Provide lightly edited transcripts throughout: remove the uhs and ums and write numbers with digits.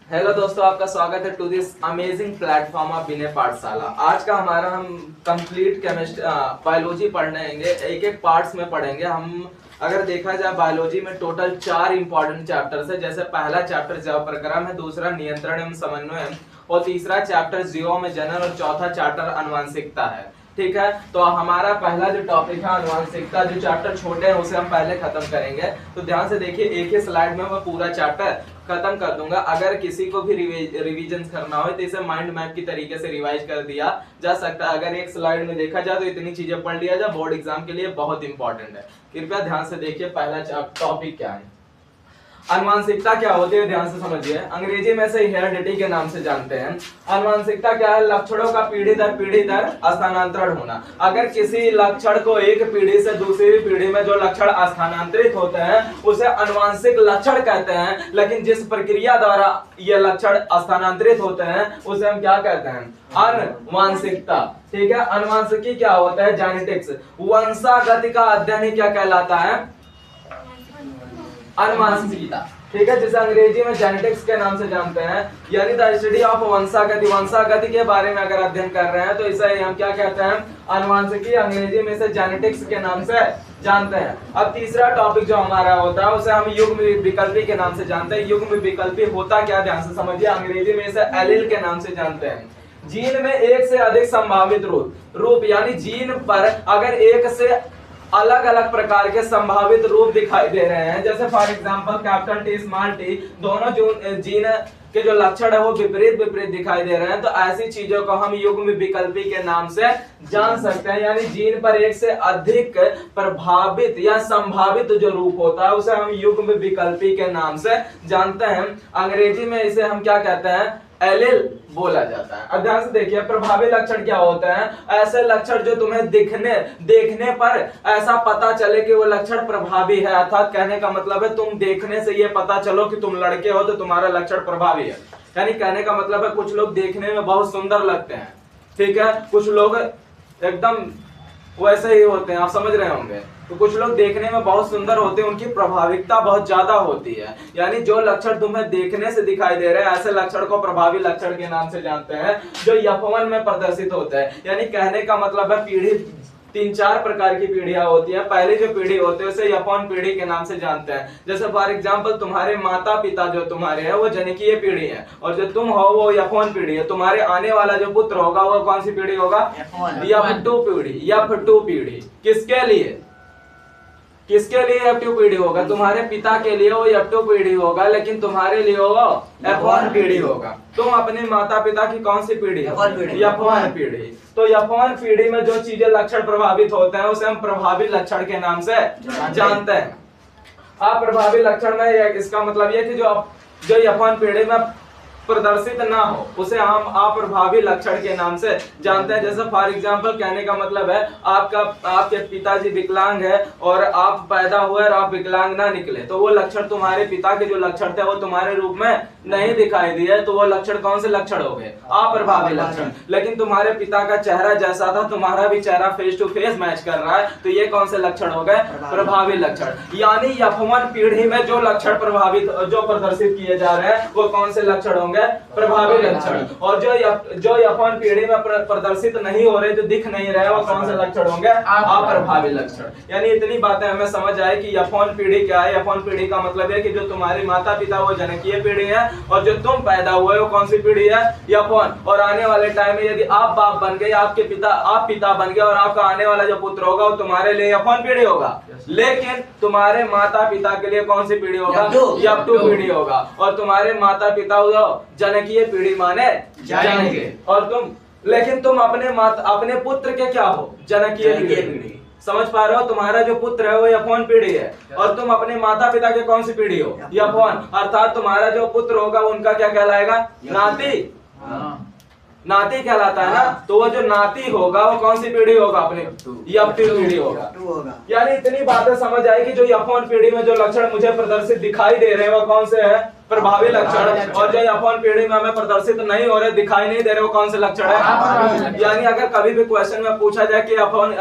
Hello दोस्तों, आपका स्वागत है to this amazing platform of Vinay Pathshala. आज का हमारा हम कंप्लीट केमिस्ट्री बायोलॉजी पढ़ेंगे, एक एक पार्ट्स में पढ़ेंगे हम। अगर देखा जाए बायोलॉजी में टोटल 4 इंपॉर्टेंट चैप्टर्स है। जैसे पहला चैप्टर जैव प्रक्रम है, दूसरा नियंत्रण एवं समन्वय और तीसरा चैप्टर जीवों में जनन और चौथा चैप्टर आनुवंशिकता है। ठीक है, तो हमारा पहला जो टॉपिक है आनुवंशिकता, जो चैप्टर छोटे हैं उसे हम पहले खत्म करेंगे। तो ध्यान से देखिए, एक ही स्लाइड में मैं पूरा चैप्टर खत्म कर दूंगा। अगर किसी को भी रिवीजन करना हो तो इसे माइंड मैप की तरीके से रिवाइज कर दिया जा सकता है। अगर एक स्लाइड में देखा जाए तो इतनी चीजें पढ़ लिया जाए, बोर्ड एग्जाम के लिए बहुत इंपॉर्टेंट है। कृपया ध्यान से देखिए, पहला टॉपिक क्या है, आनुवंशिकता क्या होती है, ध्यान से समझिए। अंग्रेजी में से हेरिडिटी के नाम से जानते हैं। आनुवंशिकता क्या है? लक्षणों का पीढ़ी दर स्थानांतरण होना। अगर किसी लक्षण को एक पीढ़ी से दूसरी पीढ़ी में जो लक्षण स्थानांतरित होते हैं उसे आनुवंशिक लक्षण कहते हैं। लेकिन जिस प्रक्रिया द्वारा ये लक्षण स्थानांतरित होते हैं उसे हम क्या कहते हैं? आनुवंशिकता। ठीक है, आनुवंशिकी क्या होता है? जेनेटिक्स, वंशागति का अध्ययन ही क्या कहलाता है? आनुवंशिकता। ठीक है, जिसे अंग्रेजी में जेनेटिक्स के नाम से जानते हैं, यानी द स्टडी ऑफ वंशागति। वंशागति के बारे में अगर अध्ययन कर रहे हैं तो इसे हम क्या कहते हैं? आनुवंशिकी। अंग्रेजी में इसे जेनेटिक्स के नाम से जानते हैं। अब तीसरा टॉपिक जो हमारा होता है उसे हम युग्म विकल्पी के नाम से जानते हैं। युग्म विकल्पी होता क्या, ध्यान से समझिए। अंग्रेजी में इसे एलील के नाम से जानते हैं। जीन में एक से अधिक संभावित रूप यानी जीन पर अगर एक से अलग अलग प्रकार के संभावित रूप दिखाई दे रहे हैं, जैसे for example capital T small T, दोनों जो जीन के जो लक्षण है वो विपरीत दिखाई दे रहे हैं, तो ऐसी चीजों को हम युग्म विकल्पी के नाम से जान सकते हैं। यानी जीन पर एक से अधिक प्रभावित या संभावित जो रूप होता है उसे हम युग्म विकल्पी के नाम से जानते हैं। अंग्रेजी में इसे हम क्या कहते हैं? एलील बोला जाता है। अब ध्यान से देखिए, प्रभावी लक्षण क्या होते हैं? ऐसे लक्षण जो तुम्हें देखने पर ऐसा पता चले कि वो लक्षण प्रभावी है। अर्थात कहने का मतलब है तुम देखने से ये पता चलो कि तुम लड़के हो तो तुम्हारा लक्षण प्रभावी है। यानी कहने का मतलब है कुछ लोग देखने में बहुत सुंदर लगते हैं, ठीक है, कुछ लोग एकदम वैसे ही होते हैं, आप समझ रहे होंगे। तो कुछ लोग देखने में बहुत सुंदर होते हैं, उनकी प्रभाविकता बहुत ज्यादा होती है। यानी जो लक्षण तुम्हें देखने से दिखाई दे रहे हैं ऐसे लक्षण को प्रभावी लक्षण के नाम से जानते हैं, जो F1 में प्रदर्शित होते हैं। यानी कहने का मतलब है पीढ़ी 3-4 प्रकार की पीढ़ियां होती है। पहली जो पीढ़ी होती है उसे F1 पीढ़ी के नाम से जानते हैं। जैसे फॉर एग्जांपल तुम्हारे माता पिता जो तुम्हारे हैं वो जनिकीय पीढ़ी है, और जो तुम हो वो F1 पीढ़ी है। तुम्हारे आने वाला जो पुत्र होगा वो कौन सी पीढ़ी होगा? F2 पीढ़ी। F2 पीढ़ी किसके लिए F2 पीढ़ी होगा? तुम्हारे पिता के लिए वो F2 पीढ़ी होगा, लेकिन तुम्हारे लिए वो F1 पीढ़ी होगा। तुम अपने माता पिता की कौन सी पीढ़ी? F1 पीढ़ी। तो F1 पीढ़ी में जो चीजें लक्षण प्रभावित होते हैं उसे हम प्रभावी लक्षण के नाम से जानते हैं। अप्रभावी लक्षण में इसका मतलब यह कि जो F1 पीढ़ी में प्रदर्शित ना हो उसे हम अप्रभावी लक्षण के नाम से जानते हैं। जैसे फॉर एग्जांपल कहने का मतलब है आपके पिताजी विकलांग है और आप पैदा हुए और आप विकलांग ना निकले, तो वो लक्षण तुम्हारे पिता के जो लक्षण थे वो तुम्हारे रूप में नहीं दिखाई दिए, तो वो लक्षण कौन से लक्षण हो गए? अप्रभावी लक्षण। लेकिन तुम्हारे पिता का चेहरा जैसा था, तुम्हारा भी चेहरा फेस टू फेस मैच कर रहा है, तो ये कौन से लक्षण हो गए? प्रभावी लक्षण। यानी F1 पीढ़ी में जो लक्षण प्रभावित जो प्रदर्शित किए जा रहे हैं वो कौन से लक्षण होंगे? प्रभावी लक्षण। और जो F1 पीढ़ी में प्रदर्शित नहीं हो रहे, जो दिख नहीं रहे, वो कौन से लक्षण होंगे? अप्रभावी लक्षण। यानी इतनी बातें हमें समझ आए कि F1 पीढ़ी क्या है। F1 पीढ़ी का मतलब है कि जो तुम्हारे माता पिता वो जनकीय पीढ़ी है, और जो तुम पैदा हुए वो कौन सी पीढ़ी है? F1। और आने वाले टाइम में यदि आप बाप बन गए, आप पिता बन गए और आपका आने वाला जो पुत्र होगा वो तुम्हारे लिए F1 पीढ़ी होगा, लेकिन तुम्हारे माता पिता के लिए कौन सी पीढ़ी होगा? F2 पीढ़ी होगा। और तुम्हारे माता पिता जनकीय पीढ़ी माने जाएंगे, और लेकिन तुम अपने पुत्र के क्या हो? जनकीय पीढ़ी। समझ पा रहे हो? तुम्हारा जो पुत्र है वो F1 पीढ़ी है, और तुम अपने माता पिता के कौन सी पीढ़ी हो? F1। अर्थात तुम्हारा जो पुत्र होगा उनका क्या कहलाएगा? नाती कहलाता है ना। तो वो जो नाती होगा वो कौन सी पीढ़ी होगा? अपने F2 पीढ़ी होगा। यानी इतनी बातें समझ आई कि जो F1 पीढ़ी में जो लक्षण मुझे प्रदर्शित दिखाई दे रहे हैं वो कौन से है? प्रभावी लक्षण। और जो F1 पीढ़ी में हमें प्रदर्शित नहीं हो रहे, दिखाई नहीं दे रहे, वो कौन से लक्षण है? यानी अगर कभी भी क्वेश्चन में पूछा जाए कि F1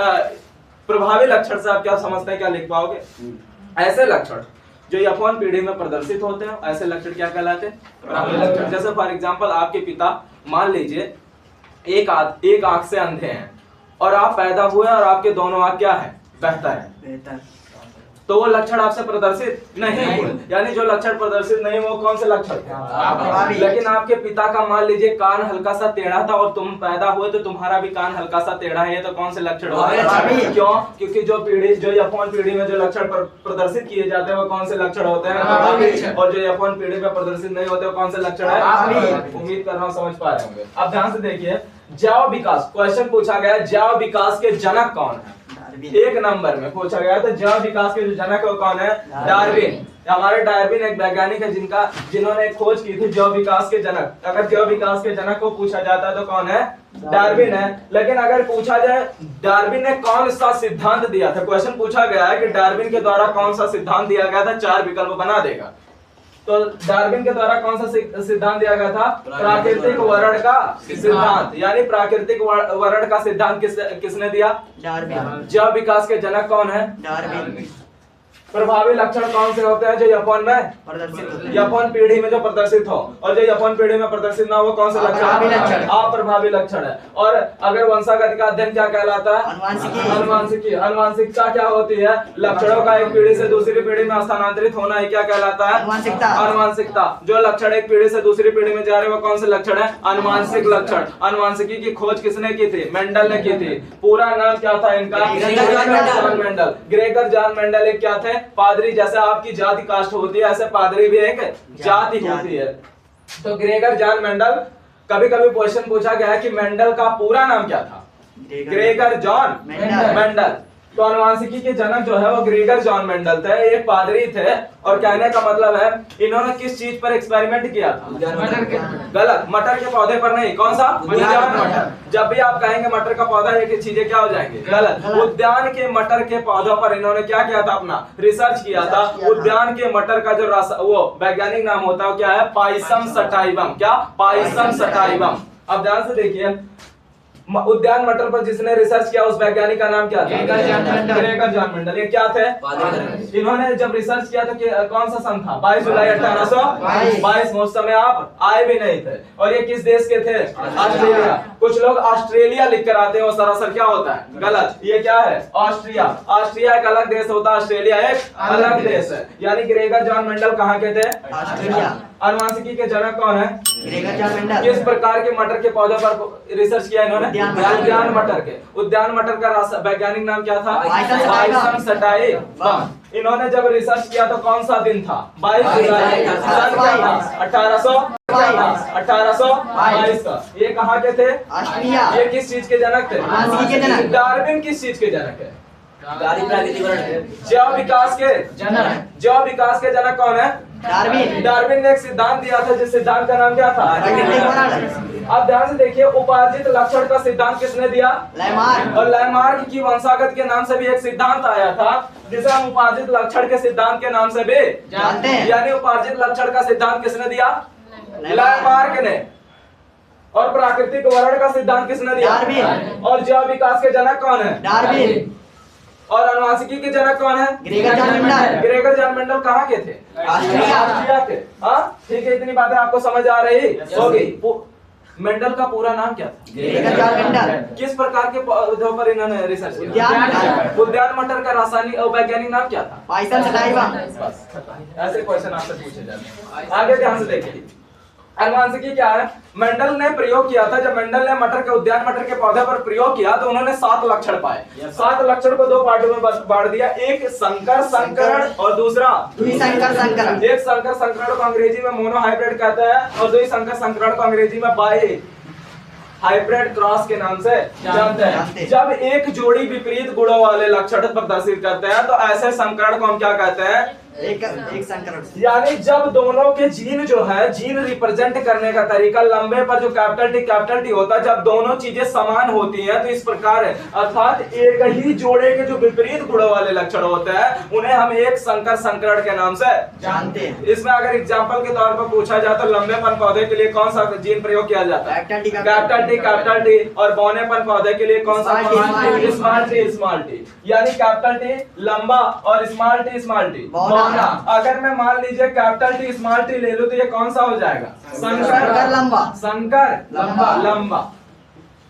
प्रभावी लक्षण से आप क्या समझते हैं, क्या लिख पाओगे? ऐसे लक्षण जो F1 पीढ़ी में प्रदर्शित होते हैं, ऐसे लक्षण क्या कहलाते हैं? प्रभावी लक्षण। जैसे फॉर एग्जांपल आपके पिता मान लीजिए एक आंख से अंधे हैं और आप पैदा हुए और आपके दोनों आंख क्या है? बेहतर है, तो वो लक्षण आपसे प्रदर्शित नहीं हुए, यानी जो लक्षण प्रदर्शित नहीं वो कौन से लक्षण थे? लेकिन आपके पिता का मान लीजिए कान हल्का सा टेढ़ा था और तुम पैदा हुए तो तुम्हारा भी कान हल्का सा टेढ़ा है, तो कौन से लक्षण होते हैं? क्यों? क्योंकि जो F1 पीढ़ी में जो लक्षण प्रदर्शित किए जाते हैं वो कौन से लक्षण होते हैं? और जो F1 पीढ़ी में प्रदर्शित नहीं होते वो कौन से लक्षण है? उम्मीद कर रहा हूँ समझ पा रहे होंगे। अब ध्यान से देखिए, जैव विकास, क्वेश्चन पूछा गया जैव विकास के जनक कौन है? एक नंबर में पूछा गया तो जैव विकास के जो जनक है कौन है? डार्विन। हमारे डार्विन एक वैज्ञानिक है जिन्होंने एक खोज की थी जैव विकास के जनक। अगर जैव विकास के जनक को पूछा जाता है तो कौन है? डार्विन है। लेकिन अगर पूछा जाए डार्विन ने कौन सा सिद्धांत दिया था, क्वेश्चन पूछा गया है कि डार्विन के द्वारा कौन सा सिद्धांत दिया गया था, 4 विकल्प बना देगा। तो डार्विन के द्वारा कौन सा सिद्धांत दिया गया था? प्राकृतिक वर्ण का सिद्धांत। यानी प्राकृतिक वर्ण का सिद्धांत किसने दिया? डार्विन। जैव विकास के जनक कौन है? डार्विन। प्रभावी लक्षण कौन से होते हैं जो F1 में प्रदर्शित, F1 पीढ़ी में जो प्रदर्शित हो, और जो F1 पीढ़ी में प्रदर्शित ना हो कौन से लक्षण? अप्रभावी लक्षण है। और अगर वंशागति का अध्ययन क्या कहलाता है? अनुवांशिकी। अनुवांशिकता क्या होती है? लक्षणों का एक पीढ़ी से दूसरी पीढ़ी में स्थानांतरित होना ही क्या कहलाता है? अनुवांशिकता। जो लक्षण एक पीढ़ी से दूसरी पीढ़ी में जा रहे हैं वो कौन से लक्षण है? अनुवांशिक लक्षण। अनुवांशिकी की खोज किसने की थी? मेंडल ने की थी। पूरा नाम क्या था इनका? John Mendel. Gregor John Mendel एक क्या थे? पादरी। जैसे आपकी जाति कास्ट होती है ऐसे पादरी भी एक जाति होती है। तो ग्रेगर जॉन मेंडल, कभी कभी क्वेश्चन पूछा गया है कि मेंडल का पूरा नाम क्या था? Gregor John Mendel. तो अनुवांशिकी के जनक जो है वो ग्रेगर जॉन मेंडल थे, एक पादरी थे। और कहने का मतलब है इन्होंने किस चीज पर एक्सपेरिमेंट किया था? गलत, मटर के पौधे पर नहीं। कौन सा? उद्यान मटर। जब भी आप कहेंगे मटर का पौधा, एक चीजें क्या हो जाएंगे? गलत। उद्यान के मटर के पौधों पर इन्होंने क्या किया था? अपना रिसर्च किया था। उद्यान के मटर का जो वो वैज्ञानिक नाम होता है क्या है? Pisum sativum. क्या? Pisum sativum. अब ध्यान से देखिए, उद्यान मटर पर जिसने रिसर्च किया उस वैज्ञानिक का नाम क्या था? Gregor John Mendel. ये क्या थे? इन्होंने जब रिसर्च किया तो कौन सा सन था? 22 जुलाई 1822। उस समय आप आए भी नहीं थे। और ये किस देश के थे? ऑस्ट्रेलिया। कुछ लोग ऑस्ट्रेलिया लिख कर आते हैं, वो सरासर क्या होता है? गलत। ये क्या है? ऑस्ट्रिया। ऑस्ट्रिया एक अलग देश होता है, ऑस्ट्रेलिया एक अलग देश है। यानी ग्रेगर जॉन मेंडल कहाँ के थे? ऑस्ट्रेलिया। अनुवांशिकी के जनक कौन है? Gregor John Mendel. किस प्रकार के मटर के पौधे पर रिसर्च किया इन्होंने? उद्यान मटर के। उद्यान मटर का वैज्ञानिक नाम क्या था? Pisum sativum. इन्होंने जब रिसर्च किया तो कौन सा दिन था? 22 जुलाई। सन क्या था? 1822 का। ये कहाँ के थे? ऑस्ट्रिया। ये किस चीज के जनक थे? डार्विन किस चीज के जनक है? जैव विकास के जनक। जैव विकास के जनक कौन है? डार्विन। डार्विन ने एक सिद्धांत दिया था जिस सिद्धांत का नाम क्या था? अब ध्यान से देखिए, उपार्जित लक्षण का सिद्धांत किसने दिया? लैमार्क। और लैमार्क की वंशागत के नाम से भी एक सिद्धांत आया था जिसे हम उपार्जित लक्षण के सिद्धांत के नाम से भी जानते हैं। यानी उपार्जित लक्षण का सिद्धांत किसने दिया? लैमार्क ने। और प्राकृतिक वर्ण का सिद्धांत किसने दिया? डार्विन। और जैव विकास के जनक कौन है? डार्विन। और अनुवांशिकी के जनक कौन है? Gregor John Mendel. Gregor John Mendel कहाँ के थे? ऑस्ट्रिया के। हाँ ठीक है, इतनी बातें आपको समझ आ रही होगी। मेंडल का पूरा नाम क्या था? Gregor John Mendel. किस प्रकार के पौधों पर इन्होंने रिसर्च किया? उद्यान मटर का रासायनिक और वैज्ञानिक नाम क्या था? Pisum sativum. ऐसे क्वेश्चन आपसे पूछे जाते हैं। आगे ध्यान से देखिए, अनुवांशिकी क्या है? मेंडल ने प्रयोग किया था। जब मेंडल ने उद्यान मटर के पौधे पर प्रयोग किया तो उन्होंने 7 लक्षण पाए। 7 लक्षण को 2 पार्टों में बांट दिया, एक संकर संकरण और दूसरा द्विसंकर संकरण। एक संकर संकरण को अंग्रेजी में मोनोहाइब्रिड कहते हैं और द्विसंकर संकरण को अंग्रेजी में बाई हाइब्रिड क्रॉस के नाम से जानते हैं। जब एक जोड़ी विपरीत गुणों वाले लक्षण प्रदर्शित करते हैं तो ऐसे संकरण को हम क्या कहते हैं? एक संकरण। यानी जब दोनों के जीन जो है, जीन रिप्रेजेंट करने का तरीका, लंबे पर जो कैपिटल टी होता है, जब दोनों चीजें समान होती हैं तो इस प्रकार है। अर्थात एक ही जोड़े के जो विपरीत गुणों वाले लक्षण होते हैं उन्हें हम एक संकर संकरण के नाम से जानते हैं। इसमें अगर एग्जांपल के तौर पर पूछा जाए तो लंबेपन पौधे के लिए कौन सा जीन प्रयोग किया जाता है? Capital T. और बौनेपन पौधे के लिए कौन सा? Small T. यानी कैपिटल टी लंबा और स्मॉल टी लंबा। अगर मैं मान लीजिए कैपिटल टी स्मॉल टी ले लूं तो ये कौन सा हो जाएगा? संकर लंबा। संकर लंबा।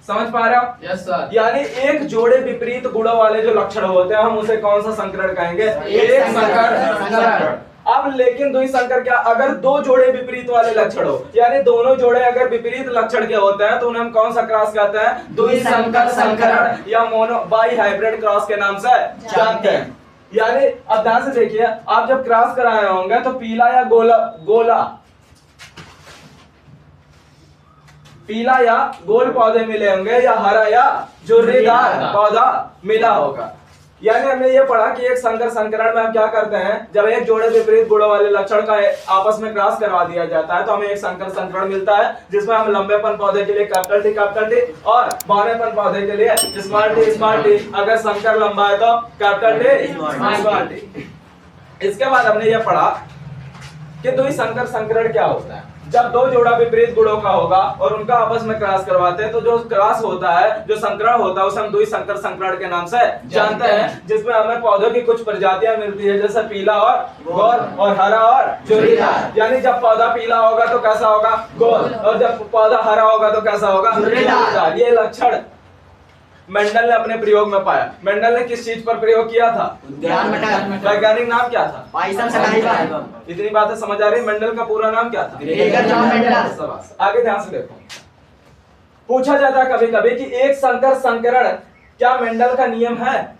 समझ पा रहे हो? Yes sir. यानी एक जोड़े विपरीत गुणों वाले जो लक्षण होते हैं हम उसे कौन सा संकरण कहेंगे? एक संकर। अब लेकिन द्विसंकर क्या? अगर दो जोड़े विपरीत वाले लक्षण हो, यानी दोनों जोड़े अगर विपरीत लक्षण के होते हैं तो उन्हें हम कौन सा क्रॉस कहते हैं? द्विसंकर संकरण या मोनो बाई हाइब्रिड क्रॉस के नाम से जानते हैं। यानी अब ध्यान से देखिए, आप जब क्रॉस कराए होंगे तो पीला या गोल पौधे मिले होंगे या हरा या झुर्रीदार पौधा मिला होगा। यानी हमने ये पढ़ा कि एक संकर संकरण में हम क्या करते हैं, जब एक जोड़े विपरीत गुणों वाले लक्षण का आपस में क्रॉस करवा दिया जाता है तो हमें एक संकर संकरण मिलता है, जिसमें हम लंबेपन पौधे के लिए कैपिटल टी और बौनेपन पौधे के लिए स्मॉल टी। अगर संकर लंबा है तो कैपिटल टी स्मॉल टी। इसके बाद हमने ये पढ़ा कि द्विसंकर संकरण क्या होता है। जब दो जोड़ा विपरीत गुणों का होगा और उनका आपस में क्रॉस करवाते हैं तो जो क्रॉस होता है, जो संकरण होता है, उसे हम द्विसंकर संकरण के नाम से जानते हैं, जिसमें हमें पौधों की कुछ प्रजातियां मिलती है, जैसे पीला और गोल और हरा और झुर्रीदार। यानी जब पौधा पीला होगा तो कैसा होगा? गोल, और जब पौधा हरा होगा तो कैसा होगा? झुर्रीदार। ये लक्षण मेंडल ने अपने प्रयोग में पाया। मेंडल ने किस चीज पर प्रयोग किया था? वैज्ञानिक नाम क्या था? इतनी बातें समझ आ रही? मेंडल का पूरा नाम क्या था? आगे ध्यान से देखो, पूछा जाता है कभी कभी कि एक संकर संकरण क्या मेंडल का नियम है?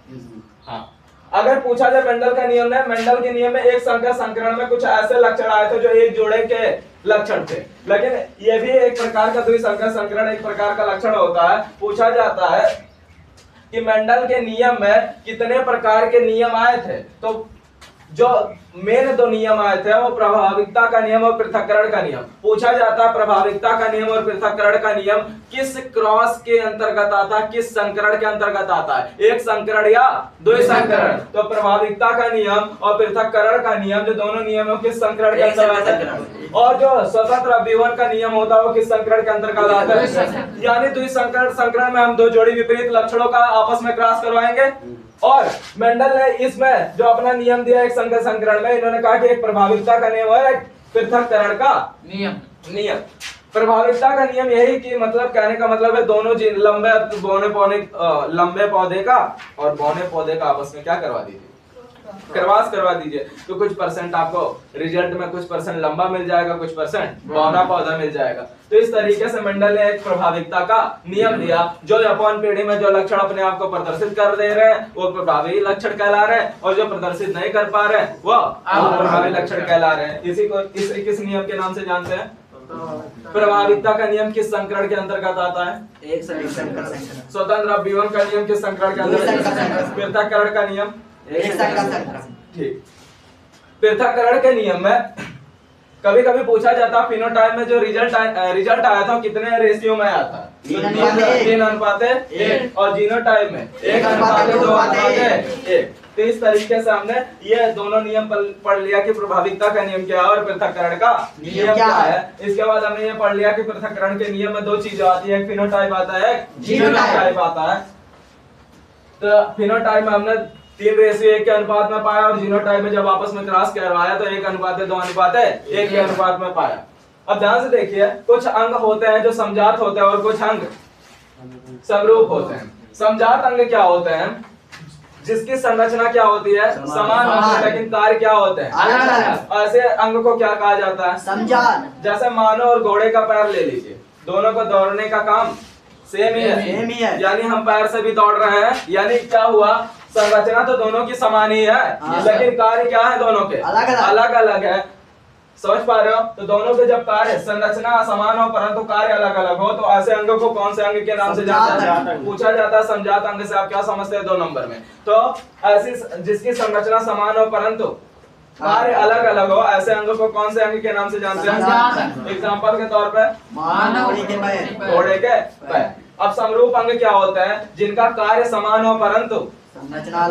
हाँ, अगर पूछा जाए मेंडल का नियम है, मेंडल के नियम में एक संकर संकरण में कुछ ऐसे लक्षण आए थे जो एक जोड़े के लक्षण थे, लेकिन ये भी एक प्रकार का द्विसंकर संकरण एक प्रकार का लक्षण होता है। पूछा जाता है कि मेंडल के नियम में कितने प्रकार के नियम आए थे, तो जो मेन दो नियम आए थे वो प्रभाविकता का नियम और पृथक्करण का नियम। पूछा जाता है प्रभाविकता का नियम और पृथक्करण का नियम किस क्रॉस के अंतर्गत आता है, किस संकरण के अंतर्गत आता है? एक संकरण या द्विसंकरण? तो प्रभाविकता का नियम और पृथक्करण का नियम, जो दोनों नियमों किस संकरण के अंतर्गत है? और जो स्वतंत्र अभिवन का नियम होता है वो किस संकरण के अंतर्गत आता है? यानी द्विसंकरण संकरण में हम दो जोड़ी विपरीत लक्षणों का आपस में क्रॉस करवाएंगे। और मेंडल ने इसमें जो अपना नियम दिया एक संकर संकरण में, इन्होंने कहा कि एक प्रभाविकता का नियम है, एक पृथक्करण का नियम। प्रभाविकता का नियम यही कि मतलब कहने का मतलब है दोनों लंबे पौधे का और बौने पौधे का आपस में क्या करवा दीजिए? क्रॉस करवा दीजिए, तो कुछ परसेंट आपको रिजल्ट में कुछ परसेंट लंबा मिल जाएगा, कुछ परसेंट बौना पौधा मिल जाएगा। तो इस तरीके से मेंडल ने एक प्रभाविकता का नियम दिया। जो अपॉन पीढ़ी में जो लक्षण अपने आप को प्रदर्शित कर दे रहे हैं वो प्रभावी लक्षण कहला रहे हैं, और जो प्रदर्शित नहीं कर पा रहे हैं वो अप्रभावी लक्षण कहला रहे हैं। इसी को किस नियम के नाम से जानते हैं? प्रभाविकता का नियम किस संकरण के अंतर्गत आता है? एक संकर संकरण। स्वतंत्र अभिवन का नियम किस संकरण के अंतर्गत? पृथक्करण का नियम एक संकर संकरण। ठीक। पृथक्करण के नियम में कभी कभी पूछा जाता है फिनोटाइप में जो रिजल्ट आया था कितने रेशियो में आया था? 3:1 और जीनोटाइप में 1:2:1। तो इस तरीके से हमने ये दोनों नियम पढ़ लिया कि प्रभाविकता का नियम क्या है और पृथक्करण का नियम क्या है। इसके बाद हमने ये पढ़ लिया कि पृथक्करण के नियम में दो चीजें आती है, एक फिनोटाइप आता है, एक जीनोटाइप आता है। तो फिनोटाइप में हमने 3:1 के अनुपात में पाया और जीनोटाइप में जब आपस में क्रॉस करवाया तो 1:2:1 के अनुपात में पाया। अब ध्यान से देखिए, कुछ अंग होते हैं जो समजात होते हैं और कुछ अंग समरूप होते हैं। समजात अंग क्या होते हैं? जिसकी संरचना क्या होती है? समान होती है, लेकिन कार्य क्या होते हैं? अलग। ऐसे अंग को क्या कहा जाता है? समजात। जैसे मानव और घोड़े का पैर ले लीजिए, दोनों को दौड़ने का काम सेम ही है, यानी हम पैर से भी दौड़ रहे हैं, यानी क्या हुआ? संरचना तो दोनों की समान ही है, लेकिन कार्य क्या है? दोनों के अलग अलग है। समझ पा रहे हो? तो दोनों के जब कार्य संरचना समान हो परंतु कार्य अलग अलग हो तो ऐसे अंग को कौन से अंग के नाम से जानते हैं? पूछा जाता है समजात अंग से आप क्या समझते हैं 2 नंबर में? तो ऐसी जिसकी संरचना समान हो परंतु कार्य अलग अलग हो ऐसे अंग को कौन से अंग के नाम से जानते हैं? एग्जाम्पल के तौर पर घोड़े के पैर। अब समरूप अंग क्या होता है? जिनका कार्य समान हो परंतु संरचना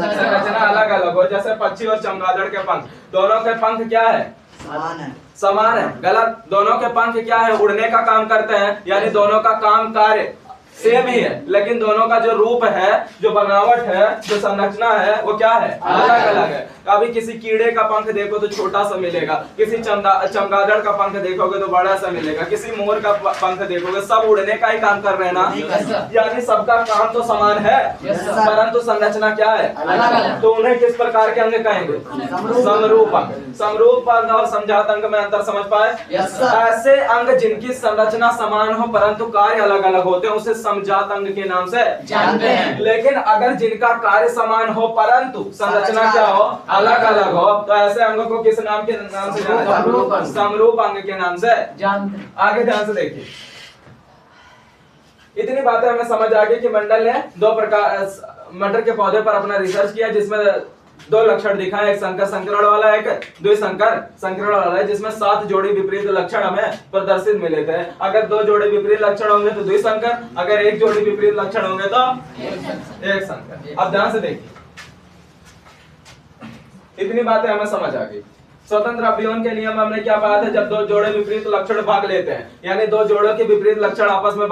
अलग अलग हो, जैसे पक्षी और चमगादड़ के पंख, दोनों के पंख क्या है? समान है। गलत। दोनों के पंख क्या है? उड़ने का काम करते हैं, यानी दोनों का काम कार्य सेम ही है, लेकिन दोनों का जो रूप है, जो बनावट है, जो संरचना है वो क्या है? अलग अलग है। अभी किसी कीड़े का पंख देखो तो छोटा सा मिलेगा, किसी चमगादड़ का पंख देखोगे तो बड़ा सा मिलेगा, किसी मोर का पंख देखोगे, सब उड़ने का ही काम कर रहे हैं ना, यानी सबका काम तो समान है, परंतु संरचना क्या है अलग। तो उन्हें किस प्रकार के अंग कहेंगे? समरूप अंग। समरूप अंग और समझात अंग में अंतर समझ पाए? ऐसे अंग जिनकी संरचना समान हो परंतु कार्य अलग अलग होते हैं उसे समझात अंग के नाम से जानते हैं। लेकिन अगर जिनका कार्य समान हो परंतु संरचना क्या हो? अलग अलग हो, तो ऐसे अंगों को किस नाम के नाम से जानते हैं? समरूप अंग के नाम से जानते हैं। आगे ध्यान से देखिए, इतनी बातें हमें समझ आ गई कि मंडल ने दो प्रकार मटर के पौधे पर अपना रिसर्च किया जिसमें दो लक्षण दिखाए, एक संकर संकरण वाला, एक द्विसंकर संकरण वाला है, जिसमें 7 जोड़ी विपरीत लक्षण हमें प्रदर्शित मिले थे। अगर 2 जोड़ी विपरीत लक्षण होंगे तो द्विसंकर, अगर 1 जोड़ी विपरीत लक्षण होंगे तो एक संकर। अब ध्यान से देखिए, इतनी बातें हमें समझ आ गई। स्वतंत्र अभियोजन के नियम में हमने क्या पाया था? जब 2 जोड़े विपरीत लक्षण भाग लेते हैं, यानी 2 जोड़ों के विपरीत लक्षण आपस में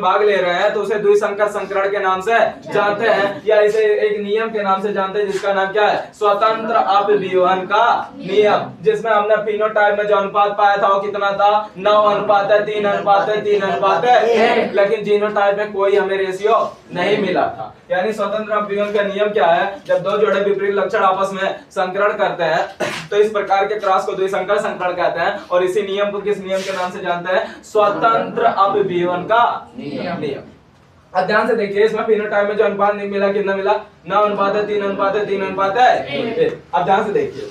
भाग ले रहे हैं तो उसे द्विसंकर संकरण के नाम से जानते हैं, या इसे एक नियम के नाम से जानते हैं जिसका नाम क्या है? स्वतंत्र अभियोजन का नियम, जिसमें हमने फिनोटाइप में जो अनुपात पाया था वो कितना था? 9:3:3:3:1, लेकिन जीनोटाइप में कोई हमें रेशियो नहीं मिला था। यानी स्वतंत्र अभियोजन का नियम क्या है? जब 2 जोड़े विपरीत लक्षण आपस में संकरण करते हैं तो इस प्रकार के क्रॉस को द्विसंकर संकरण कहते हैं, और इसी नियम को किस नियम के नाम से जानते हैं? स्वतंत्र अभियोजन का नियम। अब ध्यान से देखिए, इसमें फिनोटाइप में जो अनुपात नहीं मिला, कितना मिला? 9:3:3:1। अब ध्यान से देखिए,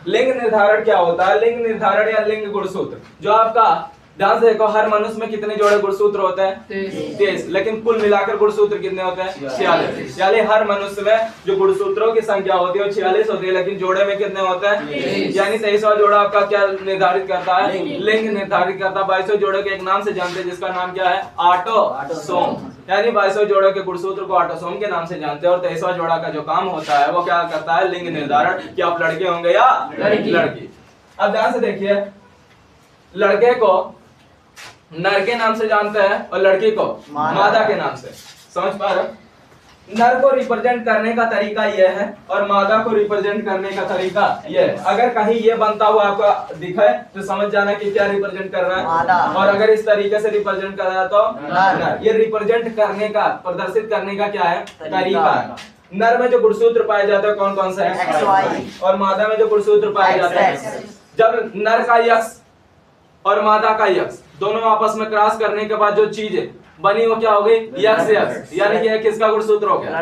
लिंग निर्धारण क्या होता है? लिंग निर्धारण या लिंग गुणसूत्र, जो आपका ध्यान से देखो, हर मनुष्य में कितने जोड़े गुणसूत्र होते हैं? 23, लेकिन कुल मिलाकर गुणसूत्र कितने होते हैं? 46। यानी हर मनुष्य में जो गुणसूत्रों की संख्या होती है वो 46 होती है, लेकिन जोड़े में कितने होते हैं? 23। यानी 23वां जोड़ा आपका क्या निर्धारित करता है? लिंग निर्धारित करता है। 22वें जोड़े के एक नाम से जानते हैं जिसका नाम क्या है? ऑटोसोम। यानी 22वें जोड़े के गुणसूत्र को ऑटोसोम के नाम से जानते हैं, और 23वां जोड़ा का जो काम होता है वो क्या करता है? लिंग निर्धारण, कि आप लड़के होंगे या लड़की। अब ध्यान से देखिए, लड़के को नर के नाम से जानते हैं और लड़की को मादा के नाम से। समझ पा रहे? नर को रिप्रेजेंट करने का तरीका यह है और मादा को रिप्रेजेंट करने का तरीका यह है। अगर कहीं ये बनता हुआ आपको दिखे तो समझ जाना कि क्या रिप्रेजेंट कर रहा है, और अगर इस तरीके से रिप्रेजेंट कर रहा है तो नर। ये रिप्रेजेंट करने का, प्रदर्शित करने का क्या है? तरीका है। नर में जो गुणसूत्र पाए जाते हैं कौन कौन से हैं? और मादा में जो गुणसूत्र पाए जाते हैं, जब नर का यक्ष और मादा का यक्ष दोनों आपस में क्रॉस करने के बाद जो चीज बनी वो क्या हो गई? यक्ष यक्ष। यानी कि किसका गुणसूत्र हो गया?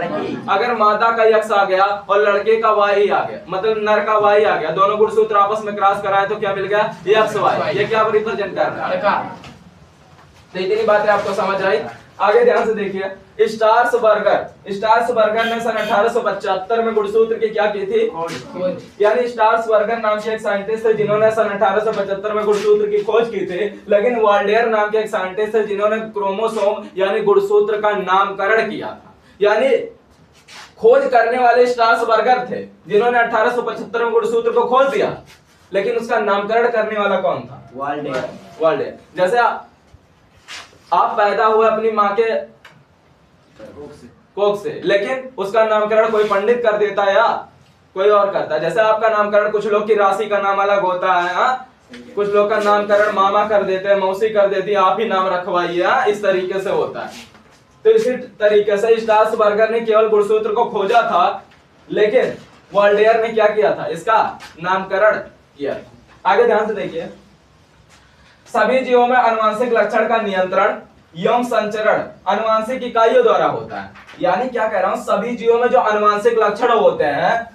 अगर मादा का यक्ष आ गया और लड़के का वाई आ गया, मतलब नर का वाई आ गया, दोनों गुणसूत्र आपस में क्रॉस कराए तो क्या मिल गया? यक्ष वाई। ये क्या रिप्रेजेंट कर रहा है? तो इतनी बातें आपको समझ आई। आगे ध्यान से देखिए, स्टार्सबर्गर ने सन 1875 में गुणसूत्र की क्या की थी? यानी स्टार्सबर्गर नाम के एक साइंटिस्ट थे जिन्होंने सन 1875 में गुणसूत्र की खोज की थी, लेकिन वाल्डेयर नाम के एक साइंटिस्ट थे जिन्होंने क्रोमोसोम यानी गुणसूत्र का नामकरण किया था। यानी खोज करने वाले स्टार्सबर्गर थे जिन्होंने 1875 में गुणसूत्र को खोज दिया, लेकिन उसका नामकरण करने वाला कौन था? वाल्डेयर। जैसे आप पैदा हुए अपनी माँ के कोख से, लेकिन उसका नामकरण कोई पंडित कर देता है या कोई और करता है। जैसे आपका नामकरण, कुछ लोग की राशि का नाम अलग होता है, कुछ लोग का नामकरण मामा कर देते हैं, मौसी कर देती है, आप ही नाम रखवाइए, इस तरीके से होता है। तो इसी तरीके से स्टार्सबर्गर ने केवल गुणसूत्र को खोजा था, लेकिन वाल्डेयर ने क्या किया था? इसका नामकरण किया। आगे ध्यान से देखिए, सभी जीवों में आनुवंशिक लक्षण का नियंत्रण एवं संचरण आनुवंशिक इकाइयों द्वारा होता है। यानी क्या कह रहा हूं? सभी जीवों में जो आनुवंशिक लक्षण होते हैं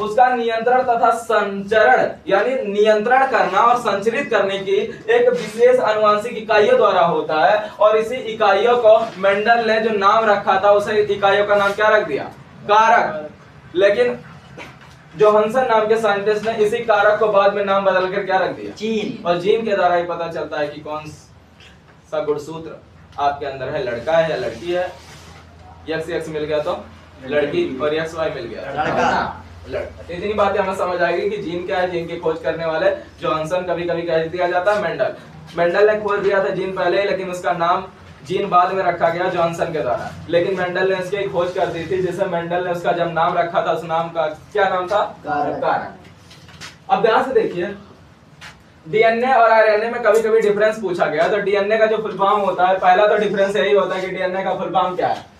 उसका नियंत्रण तथा संचरण यानी नियंत्रण करना और संचरित करने की एक विशेष आनुवंशिक इकाइयों द्वारा होता है, और इसी इकाइयों को मेंडल ने जो नाम रखा था उसे इकाइयों का नाम क्या रख दिया? कारक। लेकिन जोहानसन नाम के साइंटिस्ट ने इसी कारक को बाद में नाम बदलकर क्या रख दिया? जीन। और जीन के द्वारा ही पता चलता है कि कौन सा गुणसूत्र आपके अंदर है, लड़का है या लड़की है। यक्स यक्स मिल गया तो लड़की, और यक्स वाई मिल गया लड़का। इतनी बातें हमें समझ आएगी कि जीन क्या है। जीन की खोज करने वाले जोहानसन, कभी कभी कह दिया जाता है मेंडल। मेंडल ने खोज दिया था जीन पहले, लेकिन उसका नाम जीन बाद में रखा गया जॉनसन के द्वारा, लेकिन मेंडल ने इसकी खोज कर दी थी, जिसे मेंडल ने उसका जब नाम रखा था उस नाम का क्या नाम था? कारक। अब ध्यान से देखिए, डीएनए और आरएनए में कभी कभी डिफरेंस पूछा गया, तो डीएनए का जो फुल फॉर्म होता है, पहला तो डिफरेंस यही होता है कि डीएनए का फुल फॉर्म क्या है?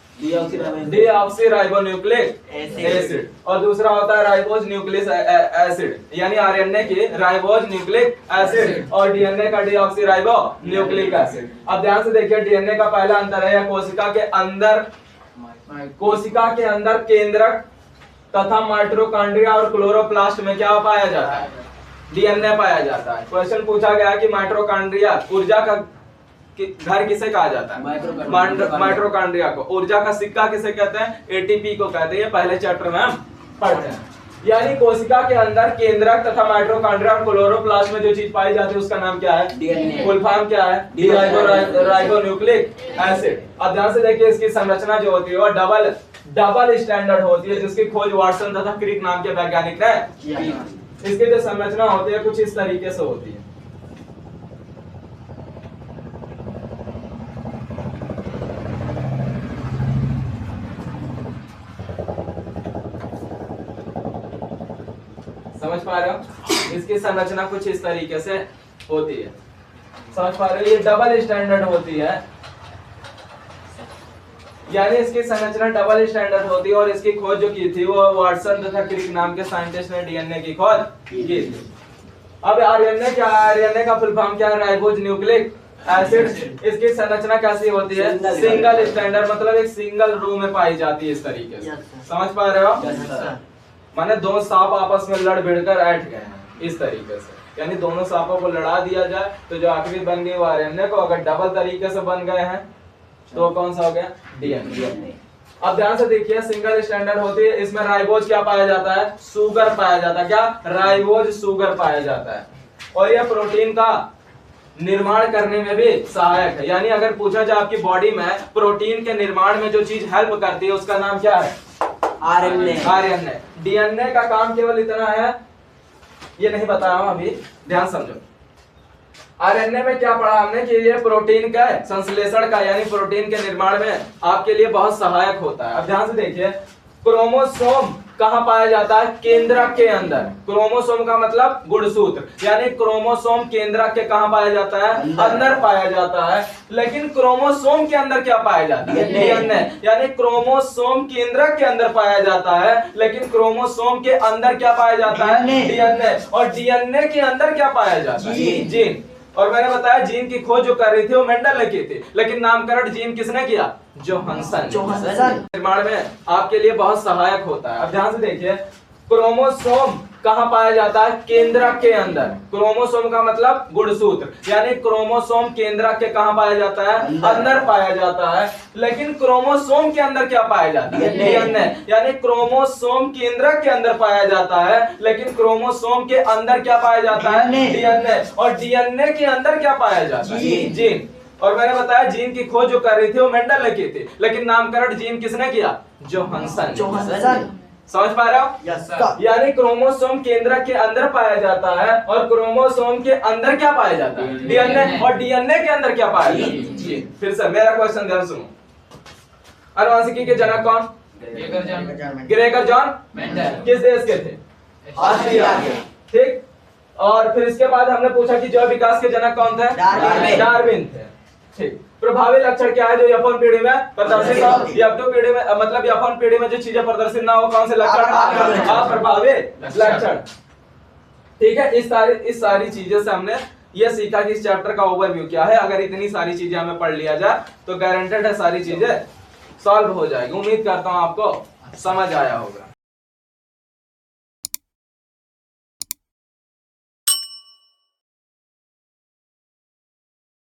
डीऑक्सीराइबोन्यूक्लिक एसिड, और दूसरा होता है राइबोज न्यूक्लिक एसिड, यानी आरएनए की राइबोज न्यूक्लिक एसिड और डीएनए का डीऑक्सीराइबो न्यूक्लिक एसिड। अब ध्यान से देखिए, डीएनए का पहला अंतर है कोशिका के अंदर केंद्रक तथा माइटोकॉन्ड्रिया और क्लोरोप्लास्ट में क्या पाया जाता है? डीएनए पाया जाता है। क्वेश्चन पूछा गया कि माइटोकॉन्ड्रिया ऊर्जा का घर किसे कहा जाता है? माइटोकॉन्ड्रिया को। ऊर्जा का सिक्का किसे कहते हैं? एटीपी को कहते हैं, पहले चैप्टर में हम पढ़ते हैं। यानी कोशिका के अंदर केंद्रक तथा माइटोकॉन्ड्रिया और क्लोरोप्लास्ट में जो चीज पाई जाती है उसका नाम क्या है? डीएनए। फुल फॉर्म क्या है? डीराइबोन्यूक्लिक एसिड। अब ध्यान से देखिए, इसकी संरचना जो होती है वो डबल स्टैंडर्ड होती है, जिसकी खोज वाटसन तथा क्रिक नाम के वैज्ञानिक ने। इसकी जो संरचना होती है कुछ इस तरीके से होती है। समझ पा रहे हो? इसकी संरचना कुछ इस तरीके से होती है। समझ पा रहे हो? ये डबल स्टैंडर्ड होती है, यानी इसकी संरचना डबल स्टैंडर्ड होती है, और इसकी खोज जो की थी वो वाटसन तथा क्रिक नाम के साइंटिस्ट ने डीएनए की खोज की थी। अब आरएनए क्या है? आरएनए का फुल फॉर्म क्या है? Ribose nucleic acid. इसकी संरचना कैसी होती है? सिंगल स्टैंडर्ड, मतलब एक सिंगल रूम में पाई जाती है इस तरीके से। समझ पा रहे हो? माने दो सांप आपस में लड़ भिड़कर ऐठ गए हैं इस तरीके से, यानी दोनों सांपों को लड़ा दिया जाए तो जो आखिरी बन गई वो आरएनए को, अगर डबल तरीके से बन गए हैं तो कौन सा हो गया? डीएनए। अब ध्यान से देखिए, सिंगल स्टैंडर्ड होती है, इसमें राइबोज क्या पाया जाता है? शुगर पाया जाता है। क्या? राइबोज शुगर पाया जाता है, और यह प्रोटीन का निर्माण करने में भी सहायक है। यानी अगर पूछा जाए आपकी बॉडी में प्रोटीन के निर्माण में जो चीज हेल्प करती है उसका नाम क्या है? आरएनए। डीएनए का काम केवल इतना है, ये नहीं बताया हूं अभी, ध्यान समझो। आरएनए में क्या पढ़ा हमने कि ये प्रोटीन का संश्लेषण का, यानी प्रोटीन के निर्माण में आपके लिए बहुत सहायक होता है। अब ध्यान से देखिए, क्रोमोसोम कहां पाया जाता है? केंद्रक के अंदर। क्रोमोसोम का मतलब गुणसूत्र, यानी क्रोमोसोम केंद्रक के कहां पाया जाता है? अंदर पाया जाता है। लेकिन क्रोमोसोम के अंदर क्या पाया जाता है? डीएनए। यानी क्रोमोसोम केंद्रक के अंदर पाया जाता है, लेकिन क्रोमोसोम के अंदर क्या पाया जाता है? डीएनए। और डीएनए के अंदर क्या पाया जाता है? जीन। और मैंने बताया जीन की खोज जो कर रही थी वो मेंडल ने की थी, लेकिन नामकरण जीन किसने किया? जोहानसन। निर्माण में आपके लिए बहुत सहायक होता है। अब ध्यान से देखिए, क्रोमोसोम कहां पाया जाता है? केंद्रक के अंदर। क्रोमोसोम का मतलब गुणसूत्र, यानी क्रोमोसोम केंद्रक के कहां पाया जाता है? अंदर पाया जाता है। लेकिन क्रोमोसोम के अंदर क्या पाया जाता है? डीएनए। यानी क्रोमोसोम केंद्रक के अंदर पाया जाता है, लेकिन क्रोमोसोम के अंदर क्या पाया जाता है? डीएनए। और डीएनए के अंदर क्या पाया जाता है? जीन। और मैंने बताया जीन की खोज जो कर रही थी वो मेंडल ने की थी, लेकिन नामकरण जीन किसने किया? जोहानसन। समझ पा रहे हो? Yes sir. यानी क्रोमोसोम केंद्रक के अंदर पाया जाता है, और क्रोमोसोम के अंदर क्या पाया जाता है? डीएनए। और डीएनए के अंदर क्या पाया जाता है? जीन। फिर से मेरा क्वेश्चन ध्यान सुनो। आनुवंशिकी के जनक कौन? Gregor John Mendel. किस देश के थे? ऑस्ट्रिया के। ठीक। और फिर इसके बाद हमने पूछा कि जैव विकास के जनक कौन थे? डार्विन थे। ठीक। प्रभावी लक्षण क्या है जो F1 पीढ़ी में प्रदर्शित हो? F2 पीढ़ी में, मतलब F1 पीढ़ी में जो चीजें प्रदर्शित ना हो, कौन से लक्षण? अप्रभावी लक्षण। ठीक है। इस सारी चीजें से हमने ये सीखा कि इस चैप्टर का ओवरव्यू क्या है। अगर इतनी सारी चीजें हमें पढ़ लिया जाए तो गारंटेड है सारी चीजें सॉल्व हो जाएगी। उम्मीद करता हूं आपको समझ आया होगा।